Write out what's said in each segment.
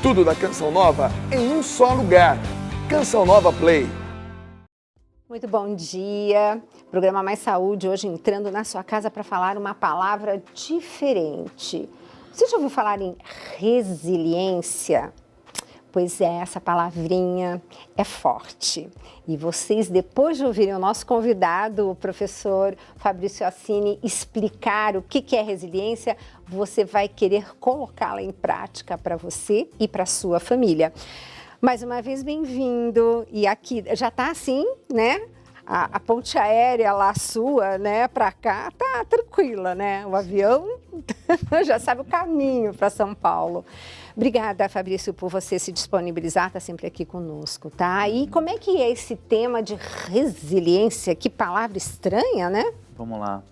Tudo da Canção Nova em um só lugar. Canção Nova Play. Muito bom dia. Programa Mais Saúde hoje entrando na sua casa para falar uma palavra diferente. Você já ouviu falar em resiliência? Pois é, essa palavrinha é forte. E vocês, depois de ouvirem o nosso convidado, o professor Fabrício Assini, explicar o que é resiliência, você vai querer colocá-la em prática para você e para a sua família. Mais uma vez, bem-vindo. E aqui já está assim, né? A ponte aérea lá sua, né, para cá, tá tranquila, né? O avião já sabe o caminho para São Paulo. Obrigada, Fabrício, por você se disponibilizar, tá sempre aqui conosco, tá? E como é que é esse tema de resiliência? Que palavra estranha, né? Vamos lá.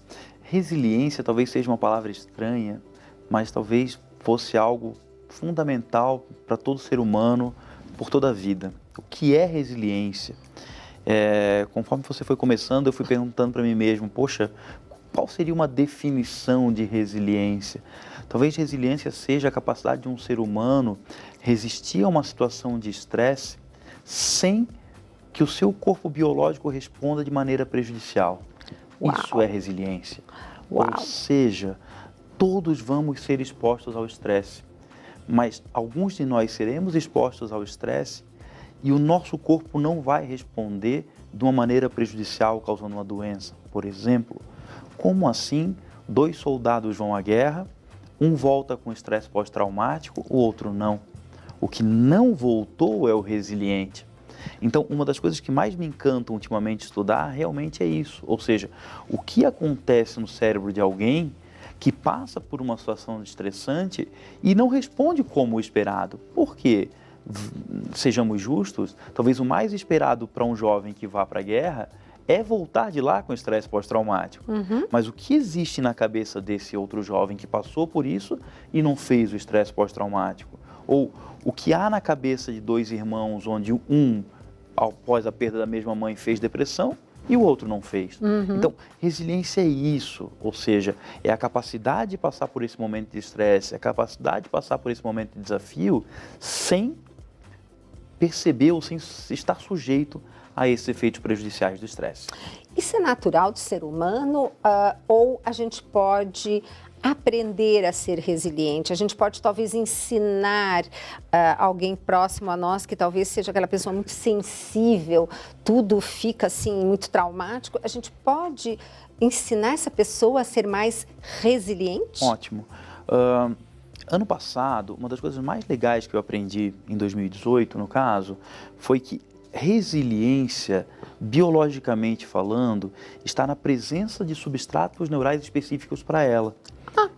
Resiliência talvez seja uma palavra estranha, mas talvez fosse algo fundamental para todo ser humano, por toda a vida. O que é resiliência? Conforme você foi começando, eu fui perguntando para mim mesmo, poxa, qual seria uma definição de resiliência? Talvez resiliência seja a capacidade de um ser humano resistir a uma situação de estresse sem que o seu corpo biológico responda de maneira prejudicial. Uau. Isso é resiliência. Uau. Ou seja, todos vamos ser expostos ao estresse, mas alguns de nós seremos expostos ao estresse e o nosso corpo não vai responder de uma maneira prejudicial, causando uma doença. Por exemplo, como assim 2 soldados vão à guerra, um volta com estresse pós-traumático, o outro não? O que não voltou é o resiliente. Então, uma das coisas que mais me encantam ultimamente estudar realmente é isso. Ou seja, o que acontece no cérebro de alguém que passa por uma situação estressante e não responde como o esperado. Por quê? Sejamos justos, talvez o mais esperado para um jovem que vá para a guerra é voltar de lá com estresse pós-traumático. Mas o que existe na cabeça desse outro jovem que passou por isso e não fez o estresse pós-traumático? Ou o que há na cabeça de 2 irmãos onde um, após a perda da mesma mãe, fez depressão e o outro não fez? Então, resiliência é isso, ou seja, é a capacidade de passar por esse momento de estresse, é a capacidade de passar por esse momento de desafio sem perceber ou sem estar sujeito a esses efeitos prejudiciais do estresse. Isso é natural do ser humano ou a gente pode aprender a ser resiliente? A gente pode talvez ensinar alguém próximo a nós que talvez seja aquela pessoa muito sensível, tudo fica assim muito traumático. A gente pode ensinar essa pessoa a ser mais resiliente? Ótimo. Ano passado, uma das coisas mais legais que eu aprendi em 2018, no caso, foi que resiliência, biologicamente falando, está na presença de substratos neurais específicos para ela.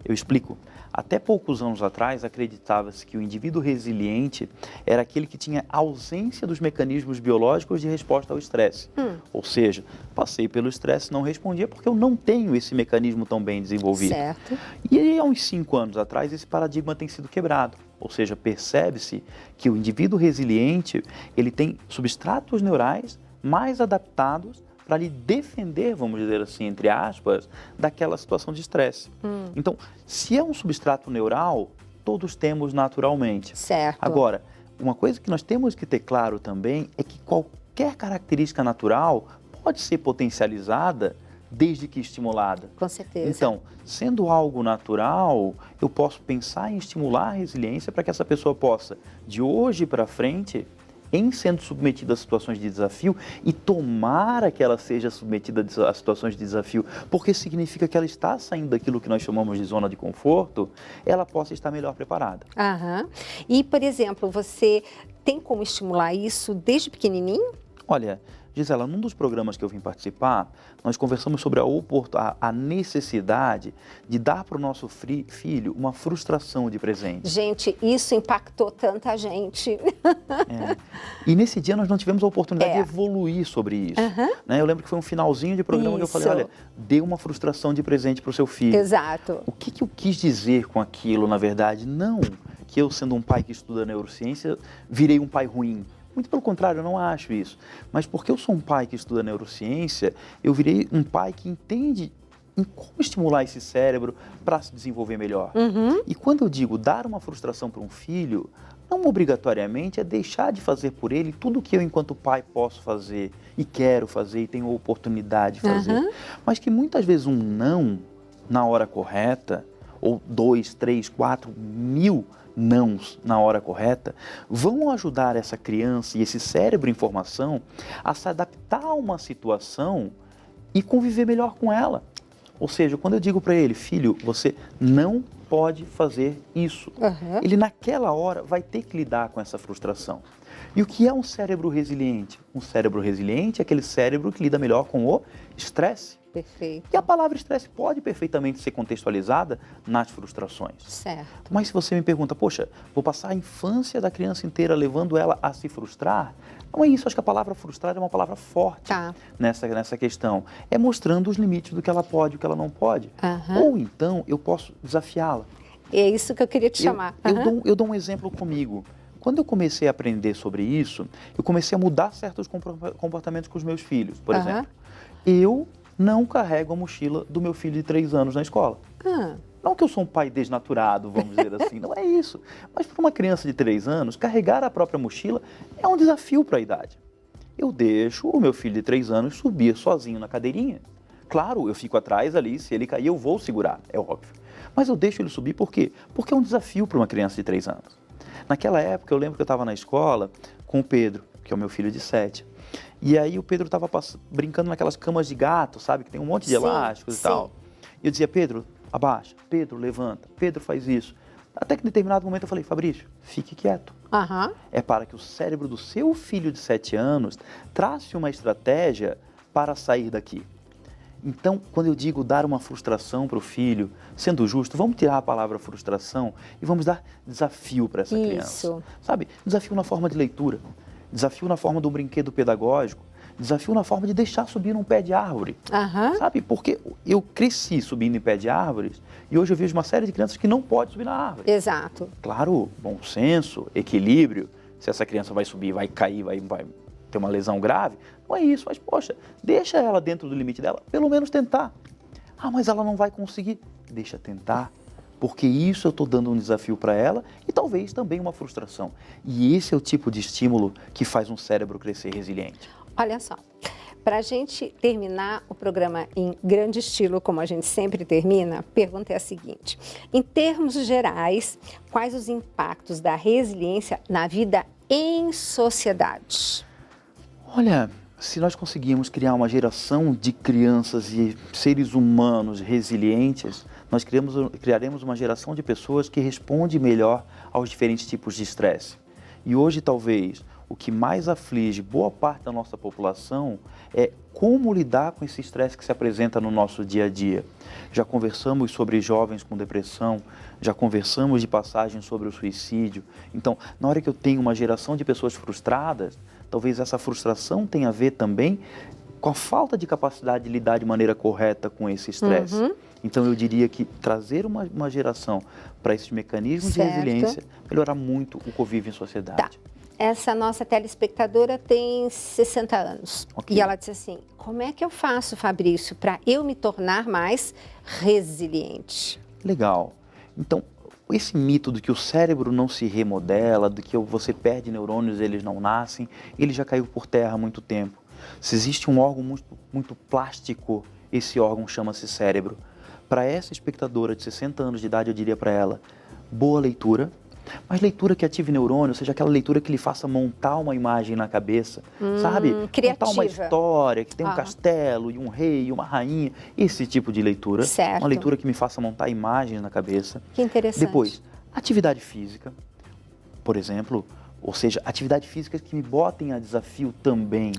Eu explico. Até poucos anos atrás, acreditava-se que o indivíduo resiliente era aquele que tinha ausência dos mecanismos biológicos de resposta ao estresse. Ou seja, passei pelo estresse, não respondia porque eu não tenho esse mecanismo tão bem desenvolvido. Certo. E há uns 5 anos atrás, esse paradigma tem sido quebrado. Ou seja, percebe-se que o indivíduo resiliente, ele tem substratos neurais mais adaptados para lhe defender, vamos dizer assim, entre aspas, daquela situação de estresse. Então, se é um substrato neural, todos temos naturalmente. Certo. Agora, uma coisa que nós temos que ter claro também é que qualquer característica natural pode ser potencializada desde que estimulada. Com certeza. Então, sendo algo natural, eu posso pensar em estimular a resiliência para que essa pessoa possa, de hoje para frente, em sendo submetida a situações de desafio, e tomara que ela seja submetida a situações de desafio, porque significa que ela está saindo daquilo que nós chamamos de zona de conforto, ela possa estar melhor preparada. E, por exemplo, você tem como estimular isso desde pequenininho? Olha, Gisela, num dos programas que eu vim participar, nós conversamos sobre a necessidade de dar para o nosso filho uma frustração de presente. Gente, isso impactou tanta gente. E nesse dia nós não tivemos a oportunidade de evoluir sobre isso. Eu lembro que foi um finalzinho de programa que eu falei, olha, dê uma frustração de presente para o seu filho. Exato. O que eu quis dizer com aquilo, na verdade? Não que eu, sendo um pai que estuda neurociência, virei um pai ruim. Muito pelo contrário, eu não acho isso. Mas porque eu sou um pai que estuda neurociência, eu virei um pai que entende em como estimular esse cérebro para se desenvolver melhor. E quando eu digo dar uma frustração para um filho, não obrigatoriamente é deixar de fazer por ele tudo que eu, enquanto pai, posso fazer e quero fazer e tenho oportunidade de fazer. Mas que muitas vezes um não na hora correta, ou 2, 3, 4 mil nãos na hora correta, vão ajudar essa criança e esse cérebro em formação a se adaptar a uma situação e conviver melhor com ela. Ou seja, quando eu digo para ele, filho, você não pode fazer isso. Ele naquela hora vai ter que lidar com essa frustração. E o que é um cérebro resiliente? Um cérebro resiliente é aquele cérebro que lida melhor com o estresse. Perfeito. E a palavra estresse pode perfeitamente ser contextualizada nas frustrações. Certo. Mas se você me pergunta, poxa, vou passar a infância da criança inteira levando ela a se frustrar? Não é isso, acho que a palavra frustrar é uma palavra forte nessa questão. É mostrando os limites do que ela pode e o que ela não pode. Ou então eu posso desafiá-la. É isso que eu queria te chamar. Eu dou um exemplo comigo. Quando eu comecei a aprender sobre isso, eu comecei a mudar certos comportamentos com os meus filhos. Por exemplo, eu não carrego a mochila do meu filho de 3 anos na escola. Não que eu sou um pai desnaturado, vamos dizer assim, não é isso. Mas para uma criança de 3 anos, carregar a própria mochila é um desafio para a idade. Eu deixo o meu filho de 3 anos subir sozinho na cadeirinha. Claro, eu fico atrás ali, se ele cair eu vou segurar, é óbvio. Mas eu deixo ele subir por quê? Porque é um desafio para uma criança de 3 anos. Naquela época eu lembro que eu estava na escola com o Pedro, que é o meu filho de 7. E aí o Pedro estava brincando naquelas camas de gato, sabe? Que tem um monte de elásticos e tal. E eu dizia, Pedro, abaixa. Pedro, levanta. Pedro, faz isso. Até que em determinado momento eu falei, Fabrício, fique quieto. É para que o cérebro do seu filho de 7 anos trace uma estratégia para sair daqui. Então, quando eu digo dar uma frustração para o filho, sendo justo, vamos tirar a palavra frustração e vamos dar desafio para essa criança. Sabe? Desafio na forma de leitura. Desafio na forma de um brinquedo pedagógico, desafio na forma de deixar subir num pé de árvore, sabe? Porque eu cresci subindo em pé de árvores e hoje eu vejo uma série de crianças que não podem subir na árvore. Exato. Claro, bom senso, equilíbrio, se essa criança vai subir, vai cair, vai ter uma lesão grave, não é isso, mas poxa, deixa ela dentro do limite dela, pelo menos tentar. Ah, mas ela não vai conseguir, deixa tentar. Porque isso eu estou dando um desafio para ela e talvez também uma frustração. E esse é o tipo de estímulo que faz um cérebro crescer resiliente. Olha só, para a gente terminar o programa em grande estilo, como a gente sempre termina, a pergunta é a seguinte. Em termos gerais, quais os impactos da resiliência na vida em sociedade? Olha, se nós conseguirmos criar uma geração de crianças e seres humanos resilientes, nós criaremos uma geração de pessoas que responde melhor aos diferentes tipos de estresse. E hoje, talvez, o que mais aflige boa parte da nossa população é como lidar com esse estresse que se apresenta no nosso dia a dia. Já conversamos sobre jovens com depressão, já conversamos de passagem sobre o suicídio. Então, na hora que eu tenho uma geração de pessoas frustradas, talvez essa frustração tenha a ver também com a falta de capacidade de lidar de maneira correta com esse estresse. Então, eu diria que trazer uma geração para esses mecanismos de resiliência melhorar muito o convívio em sociedade. Essa nossa telespectadora tem 60 anos. E ela disse assim, como é que eu faço, Fabrício, para eu me tornar mais resiliente? Legal. Então, esse mito de que o cérebro não se remodela, de que você perde neurônios e eles não nascem, ele já caiu por terra há muito tempo. Se existe um órgão muito plástico, esse órgão chama-se cérebro. Para essa espectadora de 60 anos de idade, eu diria para ela, boa leitura, mas leitura que ative neurônio, ou seja, aquela leitura que lhe faça montar uma imagem na cabeça, sabe? Criativa. Montar uma história, que tem um castelo e um rei e uma rainha, esse tipo de leitura. Certo. Uma leitura que me faça montar imagens na cabeça. Que interessante. Depois, atividade física, por exemplo, ou seja, atividade física que me botem a desafio também.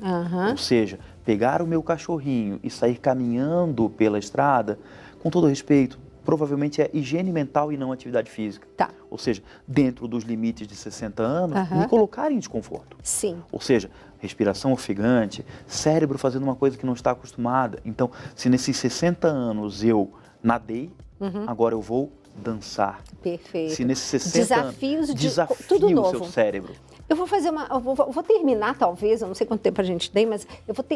Ou seja, pegar o meu cachorrinho e sair caminhando pela estrada, com todo respeito, provavelmente é higiene mental e não atividade física. Ou seja, dentro dos limites de 60 anos, me colocar em desconforto. Ou seja, respiração ofegante, cérebro fazendo uma coisa que não está acostumada. Então, se nesses 60 anos eu nadei, agora eu vou dançar. Perfeito. Se nesses 60 Desafios anos, de desafio tudo novo. o seu cérebro. Eu vou fazer eu vou terminar, talvez, eu não sei quanto tempo a gente tem, mas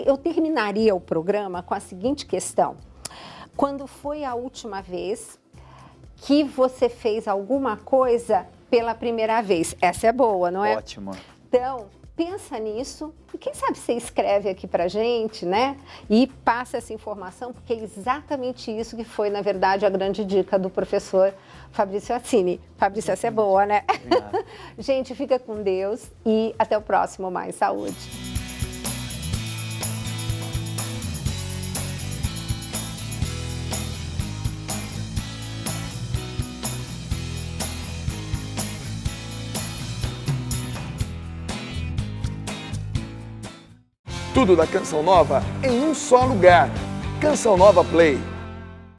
eu terminaria o programa com a seguinte questão. Quando foi a última vez que você fez alguma coisa pela primeira vez. Essa é boa, não é? Ótima. Então, pensa nisso e quem sabe você escreve aqui pra gente, né? E passa essa informação, porque é exatamente isso que foi, na verdade, a grande dica do professor Fabrício Assini. Fabrício, essa é boa, né? Obrigado. Gente, fica com Deus e até o próximo Mais Saúde. Tudo da Canção Nova em um só lugar. Canção Nova Play.